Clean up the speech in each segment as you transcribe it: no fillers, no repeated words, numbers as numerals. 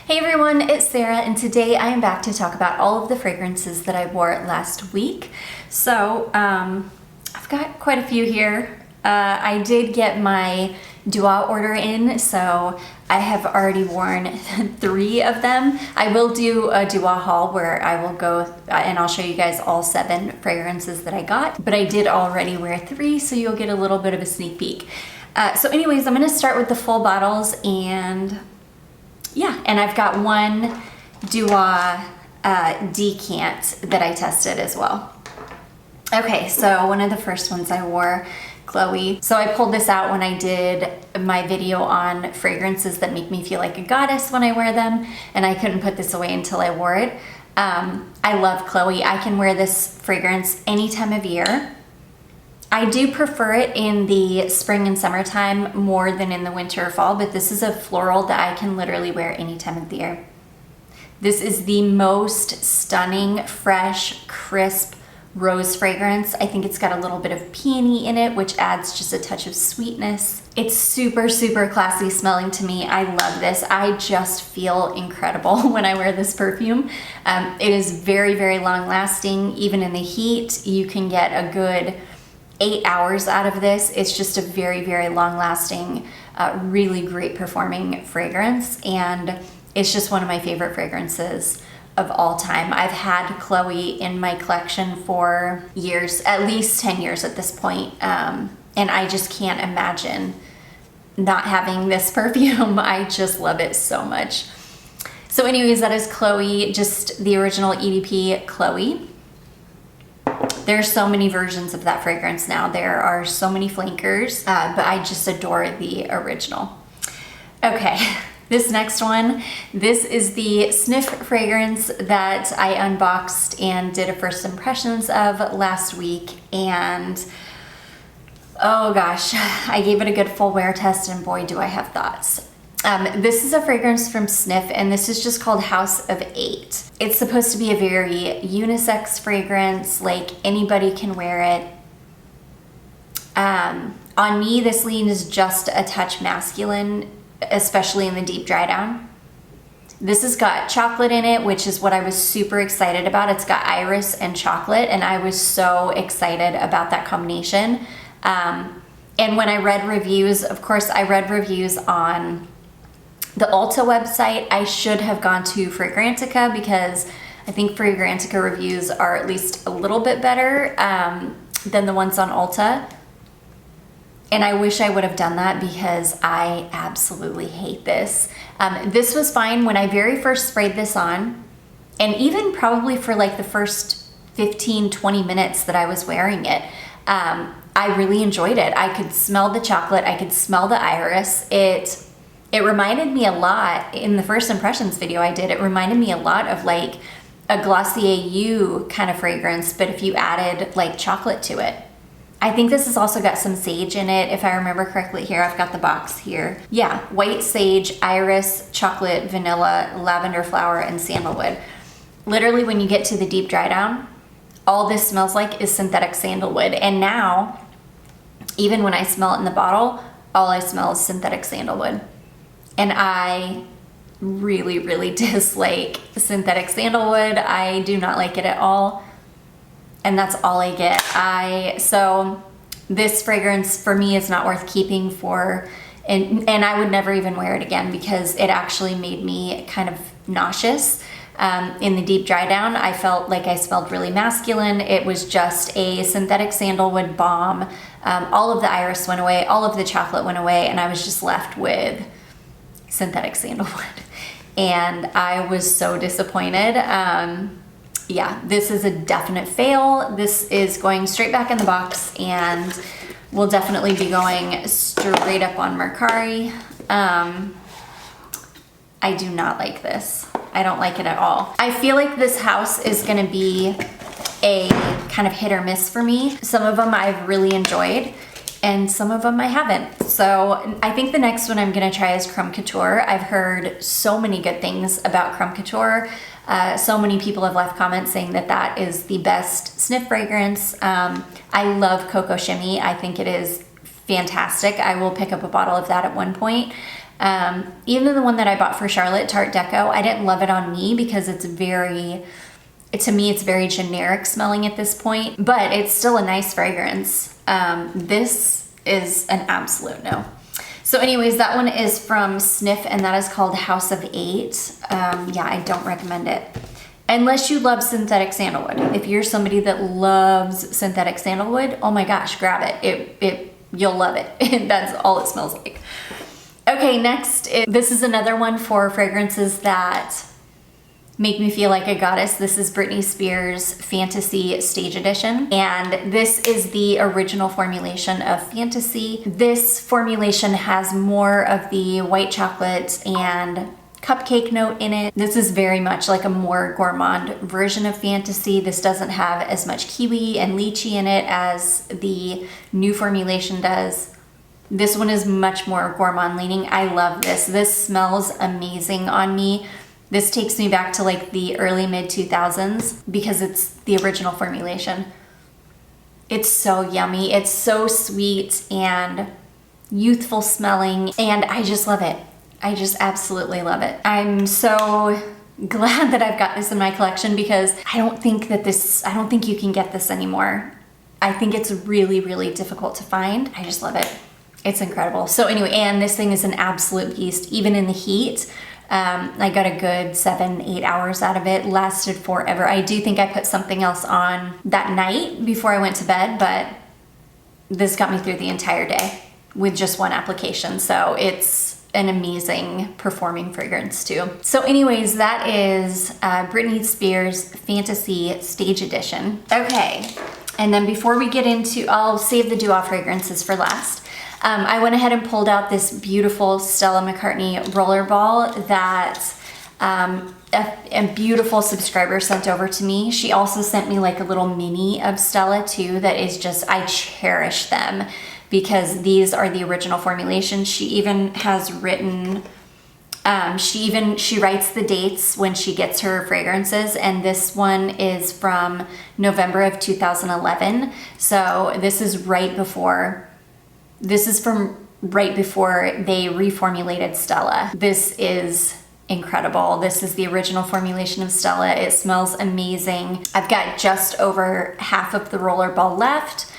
Hey everyone, it's Sarah, and today I am back to talk about all of the fragrances that I wore last week. So I've got quite a few here. I did get my Duan order in, so I have already worn 3 of them. I will do a Duan haul where I will go and I'll show you guys all 7 fragrances that I got, but I did already wear 3, so you'll get a little bit of a sneak peek. So anyways, I'm gonna start with the full bottles, and yeah, and I've got one Duan decant that I tested as well. Okay, so one of the first ones I wore, Chloe. So I pulled this out when I did my video on fragrances that make me feel like a goddess when I wear them, and I couldn't put this away until I wore it. I love Chloe. I can wear this fragrance any time of year. I do prefer it in the spring and summertime more than in the winter or fall, but this is a floral that I can literally wear any time of the year. This is the most stunning, fresh, crisp rose fragrance. I think it's got a little bit of peony in it, which adds just a touch of sweetness. It's super, super classy smelling to me. I love this. I just feel incredible when I wear this perfume. It is very, very long lasting. Even in the heat, you can get a good 8 hours out of this. It's just a very, very long lasting, really great performing fragrance. And it's just one of my favorite fragrances of all time. I've had Chloe in my collection for years, at least 10 years at this point. And I just can't imagine not having this perfume. I just love it so much. So anyways, that is Chloe, just the original EDP Chloe. There's so many versions of that fragrance now. There are so many flankers, but I just adore the original. Okay, this next one, this is the Sniff fragrance that I unboxed and did a first impressions of last week. And oh gosh, I gave it a good full wear test, and boy, do I have thoughts. This is a fragrance from Sniff, and this is just called House of 8. It's supposed to be a very unisex fragrance, like anybody can wear it. On me, this leans just a touch masculine, especially in the deep dry down. This has got chocolate in it, which is what I was super excited about. It's got iris and chocolate, and I was so excited about that combination. And when I read reviews, of course, I read reviews on the Ulta website. I should have gone to Fragrantica because I think Fragrantica reviews are at least a little bit better than the ones on Ulta. And I wish I would have done that because I absolutely hate this. This was fine when I very first sprayed this on, and even probably for like the first 15-20 minutes that I was wearing it. I really enjoyed it. I could smell the chocolate, I could smell the iris. It reminded me a lot, in the first impressions video I did, it reminded me a lot of like a Glossier You kind of fragrance, but if you added like chocolate to it. I think this has also got some sage in it, if I remember correctly here. I've got the box here. Yeah, white sage, iris, chocolate, vanilla, lavender flower, and sandalwood. Literally when you get to the deep dry down, all this smells like is synthetic sandalwood. And now, even when I smell it in the bottle, all I smell is synthetic sandalwood. And I really, really dislike synthetic sandalwood. I do not like it at all. And that's all I get. So this fragrance for me is not worth keeping for, and I would never even wear it again because it actually made me kind of nauseous. In the deep dry down, I felt like I smelled really masculine. It was just a synthetic sandalwood bomb. All of the iris went away, all of the chocolate went away, and I was just left with synthetic sandalwood. And I was so disappointed. Yeah, this is a definite fail. This is going straight back in the box and will definitely be going straight up on Mercari. I do not like this. I don't like it at all. I feel like this house is gonna be a kind of hit or miss for me. Some of them I've really enjoyed, and some of them I haven't. So I think the next one I'm gonna try is Creme Couture. I've heard so many good things about Creme Couture. So many people have left comments saying that that is the best Sniff fragrance. I love Cocoa Shimmy. I think it is fantastic. I will pick up a bottle of that at one point. Even the one that I bought for Charlotte, Tarte Deco, I didn't love it on me because to me, it's very generic smelling at this point, but it's still a nice fragrance. This is an absolute no. So anyways, that one is from Sniff, and that is called House of 8. Yeah, I don't recommend it. Unless you love synthetic sandalwood. If you're somebody that loves synthetic sandalwood, oh my gosh, grab it. You'll love it. That's all it smells like. Okay, next, this is another one for fragrances that make me feel like a goddess. This is Britney Spears Fantasy Stage Edition, and this is the original formulation of Fantasy. This formulation has more of the white chocolate and cupcake note in it. This is very much like a more gourmand version of Fantasy. This doesn't have as much kiwi and lychee in it as the new formulation does. This one is much more gourmand leaning. I love this. This smells amazing on me. This takes me back to like the early mid 2000s because it's the original formulation. It's so yummy. It's so sweet and youthful smelling, and I just love it. I just absolutely love it. I'm so glad that I've got this in my collection because I don't think you can get this anymore. I think it's really, really difficult to find. I just love it. It's incredible. So anyway, and this thing is an absolute beast, even in the heat. I got a good 7-8 hours out of it. Lasted forever. I do think I put something else on that night before I went to bed, but this got me through the entire day with just one application. So it's an amazing performing fragrance too. So anyways, that is Britney Spears Fantasy Stage Edition. Okay, and then before we get into, I'll save the Duan fragrances for last. I went ahead and pulled out this beautiful Stella McCartney rollerball that a beautiful subscriber sent over to me. She also sent me like a little mini of Stella too that is just, I cherish them because these are the original formulation. She even has written, she writes the dates when she gets her fragrances, and this one is from November of 2011. So this is from right before they reformulated Stella. This is incredible. This is the original formulation of Stella. It smells amazing. I've got just over half of the rollerball left.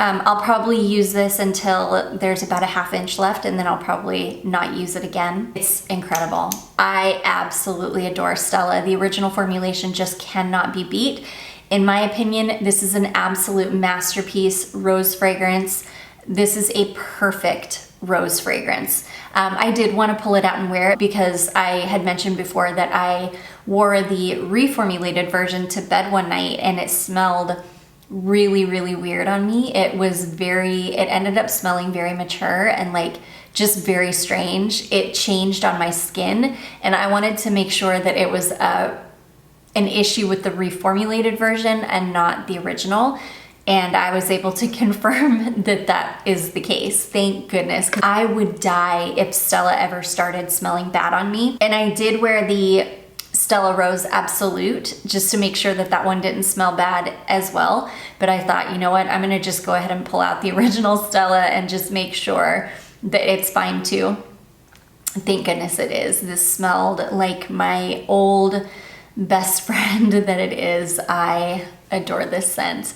I'll probably use this until there's about a ½ inch left, and then I'll probably not use it again. It's incredible. I absolutely adore Stella. The original formulation just cannot be beat. In my opinion, this is an absolute masterpiece rose fragrance. This is a perfect rose fragrance. I did want to pull it out and wear it because I had mentioned before that I wore the reformulated version to bed one night and it smelled really, really weird on me. It ended up smelling very mature and like just very strange. It changed on my skin, and I wanted to make sure that it was an issue with the reformulated version and not the original. And I was able to confirm that that is the case. Thank goodness. I would die if Stella ever started smelling bad on me. And I did wear the Stella Rose Absolute just to make sure that that one didn't smell bad as well. But I thought, you know what? I'm gonna just go ahead and pull out the original Stella and just make sure that it's fine too. Thank goodness it is. This smelled like my old best friend that it is. I adore this scent.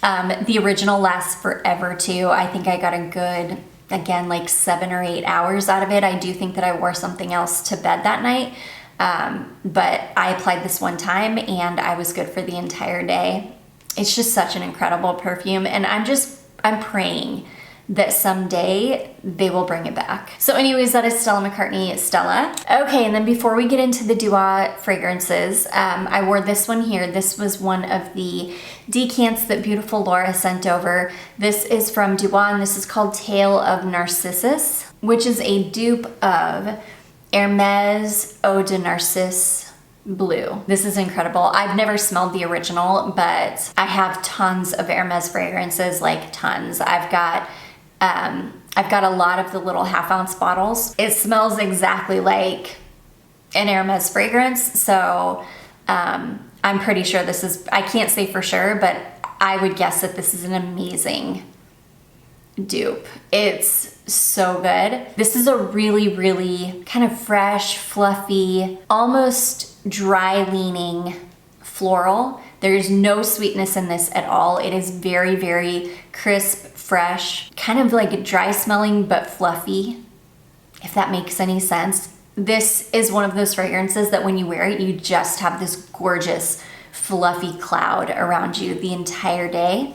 The original lasts forever too. I think I got a good, again, like 7 or 8 hours out of it. I do think that I wore something else to bed that night, but I applied this one time and I was good for the entire day. It's just such an incredible perfume, and I'm praying that someday they will bring it back. So anyways, that is Stella McCartney Stella. Okay, and then before we get into the Duan fragrances, I wore this one here. This was one of the decants that beautiful Laura sent over. This is from Duan. This is called Tale of Narcissus, which is a dupe of Hermes Eau de Narcisse Blue. This is incredible. I've never smelled the original, but I have tons of Hermes fragrances, like tons. I've got a lot of the little ½ ounce bottles. It smells exactly like an Hermes fragrance, so I'm pretty sure this is, I can't say for sure, but I would guess that this is an amazing dupe. It's so good. This is a really, really kind of fresh, fluffy, almost dry leaning floral. There's no sweetness in this at all. It is very, very crisp, fresh, kind of like dry smelling, but fluffy, if that makes any sense. This is one of those fragrances that when you wear it, you just have this gorgeous, fluffy cloud around you the entire day.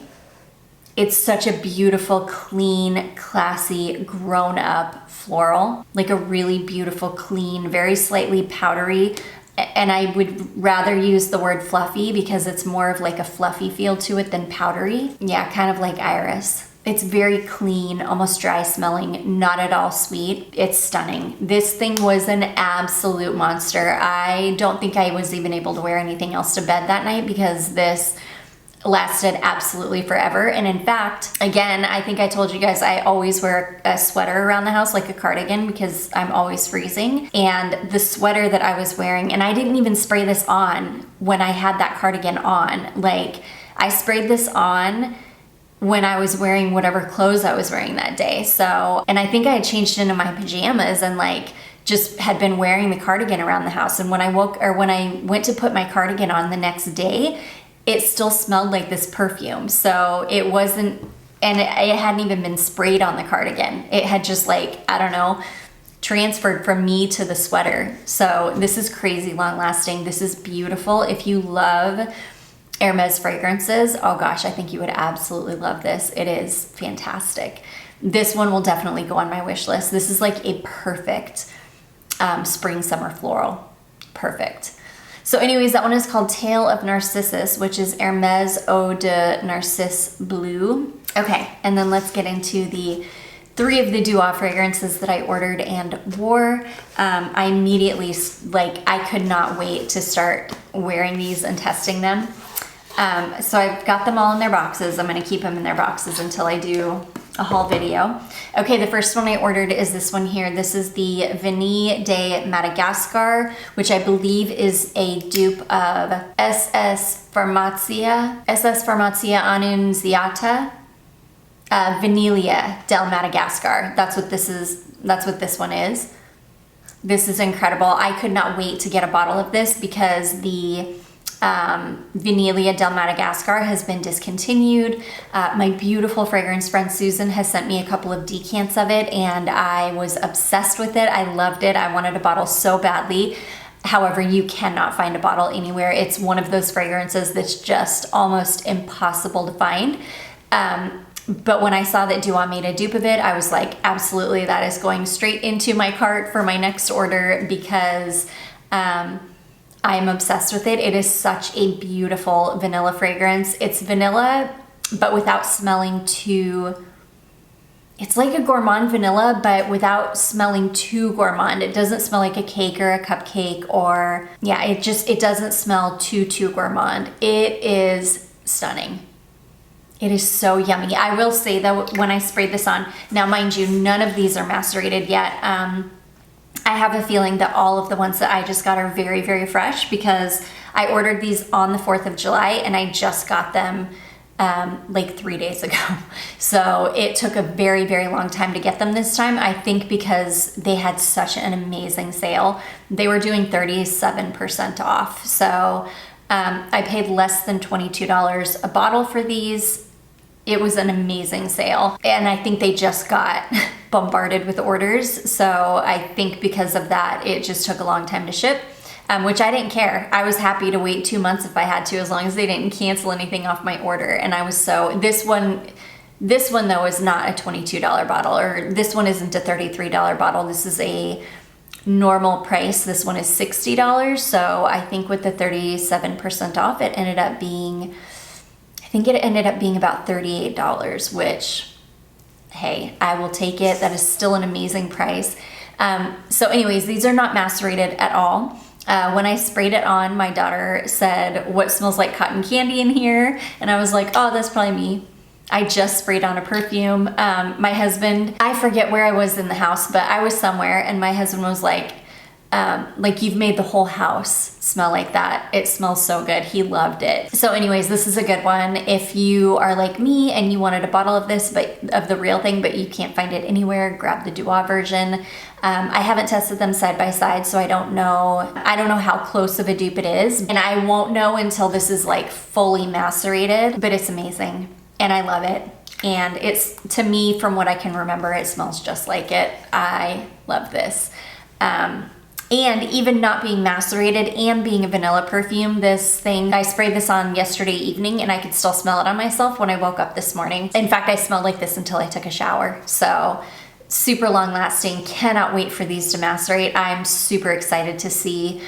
It's such a beautiful, clean, classy, grown-up floral. Like a really beautiful, clean, very slightly powdery. And I would rather use the word fluffy because it's more of like a fluffy feel to it than powdery. Yeah, kind of like iris. It's very clean, almost dry smelling, not at all sweet. It's stunning. This thing was an absolute monster. I don't think I was even able to wear anything else to bed that night because this lasted absolutely forever. And in fact, again, I think I told you guys I always wear a sweater around the house, like a cardigan, because I'm always freezing. And the sweater that I was wearing, and I didn't even spray this on when I had that cardigan on. Like, I sprayed this on when I was wearing whatever clothes I was wearing that day. So, and I think I had changed into my pajamas and like just had been wearing the cardigan around the house. And when I went to put my cardigan on the next day, it still smelled like this perfume. So it wasn't, and it hadn't even been sprayed on the cardigan. It had just like, I don't know, transferred from me to the sweater. So this is crazy long lasting. This is beautiful. If you love Hermes fragrances, oh gosh, I think you would absolutely love this. It is fantastic. This one will definitely go on my wish list. This is like a perfect spring summer floral. Perfect. So anyways, that one is called Tale of Narcissus, which is Hermes Eau de Narcisse Blue. Okay, and then let's get into the 3 of the Duan fragrances that I ordered and wore. I immediately, like, I could not wait to start wearing these and testing them. So I've got them all in their boxes. I'm gonna keep them in their boxes until I do a haul video. Okay, the first one I ordered is this one here. This is the Vanille de Madagascar, which I believe is a dupe of SS Farmacia Annunziata, Vanilla del Madagascar. That's what this is. That's what this one is. This is incredible. I could not wait to get a bottle of this because the Vanilla del Madagascar has been discontinued. My beautiful fragrance friend Susan has sent me a couple of decants of it and I was obsessed with it. I loved it. I wanted a bottle so badly. However, you cannot find a bottle anywhere. It's one of those fragrances that's just almost impossible to find. But when I saw that Duan made a dupe of it, I was like, absolutely, that is going straight into my cart for my next order because I am obsessed with it. It is such a beautiful vanilla fragrance. It's vanilla, but without smelling too, it's like a gourmand vanilla, but without smelling too gourmand. It doesn't smell like a cake or a cupcake or, yeah, it doesn't smell too gourmand. It is stunning. It is so yummy. I will say that when I sprayed this on, now mind you, none of these are macerated yet. I have a feeling that all of the ones that I just got are very, very fresh because I ordered these on the 4th of July and I just got them like 3 days ago. So it took a very, very long time to get them this time. I think because they had such an amazing sale. They were doing 37% off. So I paid less than $22 a bottle for these. It was an amazing sale. And I think they just got bombarded with orders. So I think because of that, it just took a long time to ship, which I didn't care. I was happy to wait 2 months if I had to, as long as they didn't cancel anything off my order. And I was so, this one though is not a $22 bottle, or this one isn't a $33 bottle. This is a normal price. This one is $60. So I think with the 37% off, it ended up being, I think it ended up being about $38, which, hey, I will take it. That is still an amazing price. So anyways, these are not macerated at all. When I sprayed it on, my daughter said, "What smells like cotton candy in here?" And I was like, oh, that's probably me. I just sprayed on a perfume. My husband, I forget where I was in the house, but I was somewhere and my husband was like, like you've made the whole house smell like that. It smells so good. He loved it. So anyways, this is a good one. If you are like me and you wanted a bottle of this, but of the real thing, but you can't find it anywhere, grab the Duan version. I haven't tested them side by side, so I don't know how close of a dupe it is. And I won't know until this is like fully macerated, but it's amazing and I love it. And it's, to me, from what I can remember, it smells just like it. I love this. And even not being macerated and being a vanilla perfume, this thing, I sprayed this on yesterday evening and I could still smell it on myself when I woke up this morning. In fact, I smelled like this until I took a shower. So super long lasting, cannot wait for these to macerate. I'm super excited to see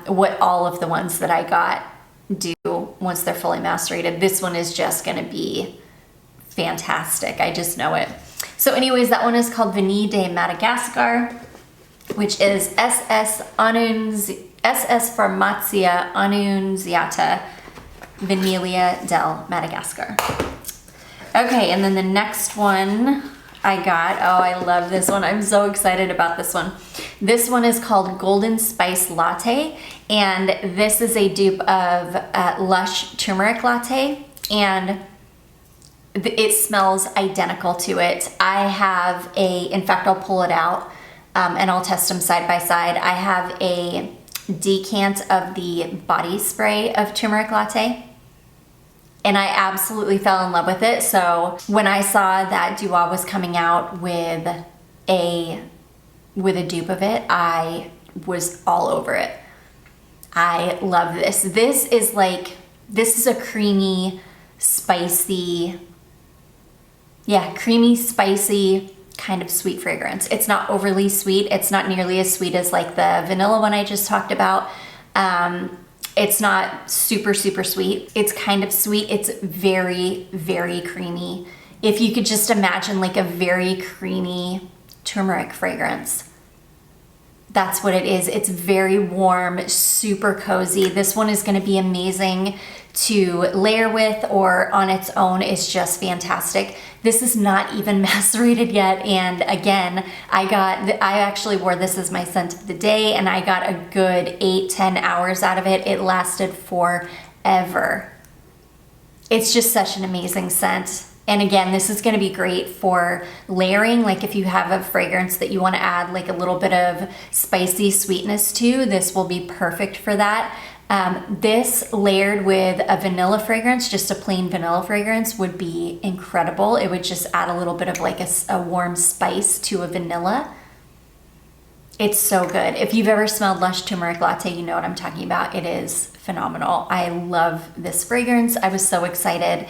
what all of the ones that I got do once they're fully macerated. This one is just gonna be fantastic. I just know it. So anyways, that one is called Vanille de Madagascar, which is SS Farmacia Annunziata Vaniglia del Madagascar. Okay, and then the next one I got, oh, I love this one. I'm so excited about this one. This one is called Golden Spice Latte, and this is a dupe of Lush Turmeric Latte, and it smells identical to it. I have in fact, I'll pull it out and I'll test them side by side. I have a decant of the body spray of turmeric latte and I absolutely fell in love with it. So when I saw that Duan was coming out with a dupe of it, I was all over it. I love this. This is a creamy, spicy, creamy, spicy, kind of sweet fragrance. It's not overly sweet. It's not nearly as sweet as like the vanilla one I just talked about. It's not super, super sweet. It's kind of sweet. It's very, very creamy. If you could just imagine like a very creamy turmeric fragrance, that's what it is. It's very warm, super cozy. This one is going to be amazing to layer with or on its own. It's just fantastic. This is not even macerated yet, and again, I actually wore this as my scent of the day and I got a good 8-10 hours out of it. It lasted forever. It's just such an amazing scent. And again, this is going to be great for layering. Like if you have a fragrance that you want to add like a little bit of spicy sweetness to, this will be perfect for that. This layered with a vanilla fragrance, just a plain vanilla fragrance, would be incredible. It would just add a little bit of like a warm spice to a vanilla. It's so good. If you've ever smelled Lush Turmeric Latte, you know what I'm talking about. It is phenomenal. I love this fragrance. I was so excited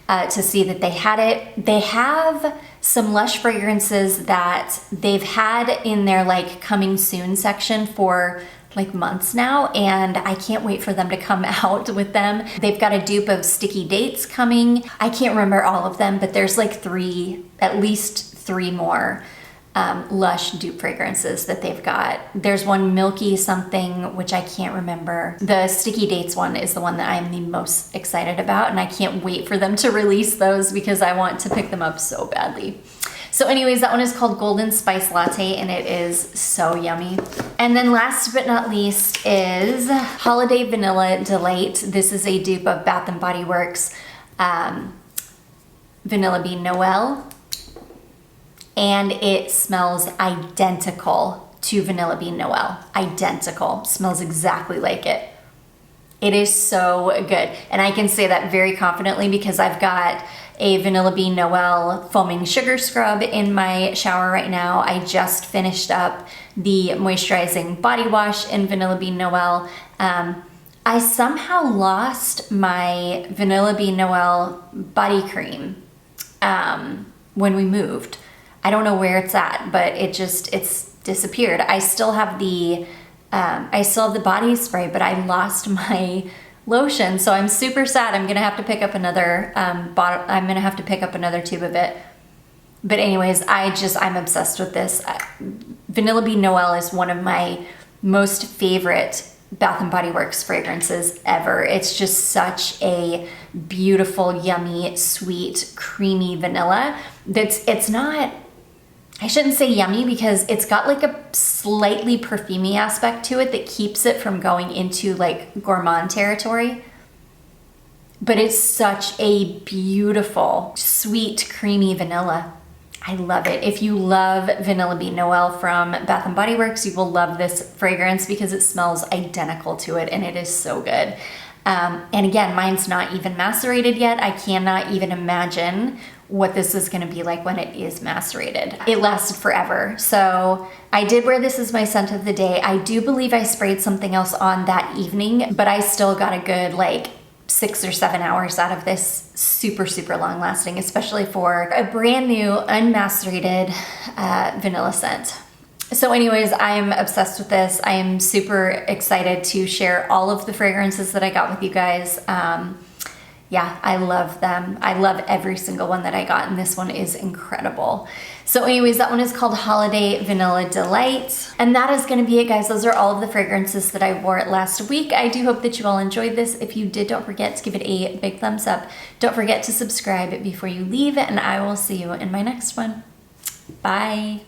to see that they had it. They have some Lush fragrances that they've had in their like coming soon section for like months now, and I can't wait for them to come out with them. They've got a dupe of Sticky Dates coming. I can't remember all of them, but there's like at least three more Lush dupe fragrances that they've got. There's one Milky something, which I can't remember. The Sticky Dates one is the one that I'm the most excited about, and I can't wait for them to release those because I want to pick them up so badly. So anyways, that one is called Golden Spice Latte, and it is so yummy. And then last but not least is Holiday Vanilla Delight. This is a dupe of Bath & Body Works Vanilla Bean Noel, and it smells identical to Vanilla Bean Noel. Identical. Smells exactly like it. It is so good. And I can say that very confidently because I've got a Vanilla Bean Noel foaming sugar scrub in my shower right now. I just finished up the moisturizing body wash in Vanilla Bean Noel. I somehow lost my Vanilla Bean Noel body cream when we moved. I don't know where it's at, but it's disappeared. I still have the body spray, but I lost my lotion, so I'm super sad. I'm gonna have to pick up another bottle. I'm gonna have to pick up another tube of it. But anyways, I'm obsessed with this. Vanilla Bean Noel is one of my most favorite Bath & Body Works fragrances ever. It's just such a beautiful, yummy, sweet, creamy vanilla. It's not I shouldn't say yummy because it's got like a slightly perfumey aspect to it that keeps it from going into like gourmand territory. But it's such a beautiful, sweet, creamy vanilla. I love it. If you love Vanilla Bean Noel from Bath & Body Works, you will love this fragrance because it smells identical to it and it is so good. And again, mine's not even macerated yet. I cannot even imagine what this is gonna be like when it is macerated. It lasted forever. So I did wear this as my scent of the day. I do believe I sprayed something else on that evening, but I still got a good like 6 or 7 hours out of this. Super, super long lasting, especially for a brand new unmacerated vanilla scent. So anyways, I'm obsessed with this. I am super excited to share all of the fragrances that I got with you guys. Yeah, I love them. I love every single one that I got, and this one is incredible. So anyways, that one is called Holiday Vanilla Delight. And that is gonna be it, guys. Those are all of the fragrances that I wore last week. I do hope that you all enjoyed this. If you did, don't forget to give it a big thumbs up. Don't forget to subscribe before you leave, and I will see you in my next one. Bye.